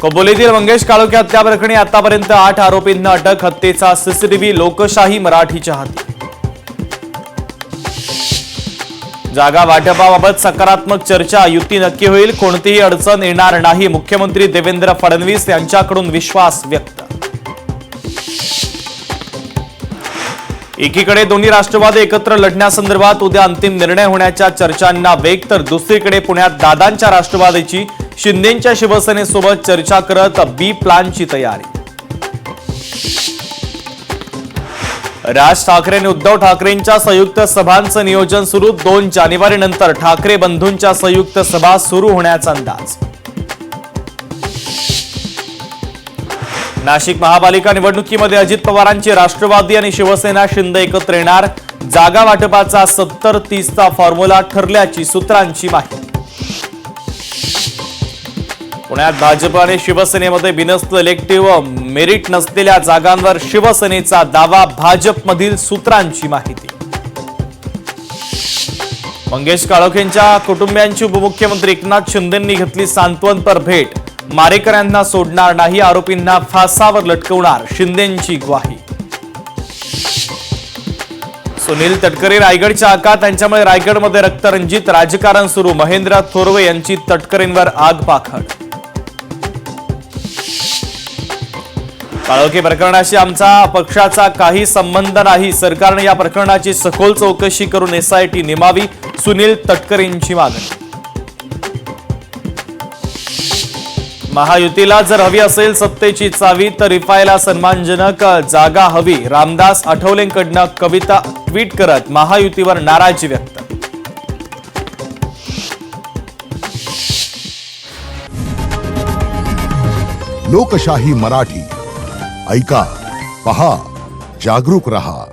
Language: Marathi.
कोबोलीतील मंगेश काळोखे हत्या प्रकरणी आतापर्यंत 8 आरोपींना अटक. हत्येचा सीसीटीव्ही लोकशाही मराठीच्या हाती. जागा वाटपाबाबत सकारात्मक चर्चा. युती नक्की होईल, कोणतीही अडचण येणार नाही. मुख्यमंत्री देवेंद्र फडणवीस यांच्याकडून विश्वास व्यक्त. एकीकडे दोन्ही राष्ट्रवादी एकत्र लढण्यासंदर्भात उद्या अंतिम निर्णय होण्याच्या चर्चांना वेग, तर दुसरीकडे पुण्यात दादांच्या राष्ट्रवादीची शिंदेंच्या शिवसेनेसोबत चर्चा करत बी प्लॅनची तयारी. राज ठाकरे आणि उद्धव ठाकरेंच्या संयुक्त सभांचं नियोजन सुरू. 2 जानेवारीनंतर ठाकरे बंधूंच्या संयुक्त सभा सुरू होण्याचा अंदाज. नाशिक महापालिका निवडणुकीमध्ये अजित पवारांची राष्ट्रवादी आणि शिवसेना शिंदे एकत्र येणार. जागा वाटपाचा 70-30चा फॉर्म्युला ठरल्याची सूत्रांची माहिती. पुण्यात भाजप आणि शिवसेनेमध्ये बिनसलं इलेक्टिव्ह. मेरिट नसलेल्या जागांवर शिवसेनेचा दावा. भाजपमधील सूत्रांची माहिती. मंगेश काळोखेंच्या कुटुंबियांची उपमुख्यमंत्री एकनाथ शिंदेंनी घेतली सांत्वनपर भेट. मारेकऱ्यांना सोडणार नाही, आरोपींना फासावर लटकवणार, शिंदेंची ग्वाही. सुनील तटकरे रायगडच्या आका, त्यांच्यामुळे रायगडमध्ये रक्तरंजित राजकारण सुरू. महेंद्र थोरवे यांची तटकरेंवर आगपाखड. काळोखे प्रकरणाशी आमचा पक्षाचा काही संबंध नाही. सरकारने या प्रकरणाची सखोल चौकशी करून एसआयटी नेमावी. सुनील तटकरेंची मागणी. महायुतीला जर हवी असेल सत्तेची चावी, तर रिफायला सन्मानजनक जागा हवी. रामदास आठवलेंकडनं कविता ट्विट करत महायुतीवर नाराजी व्यक्त. लोकशाही मराठी ऐका, पहा, जागरूक रहा.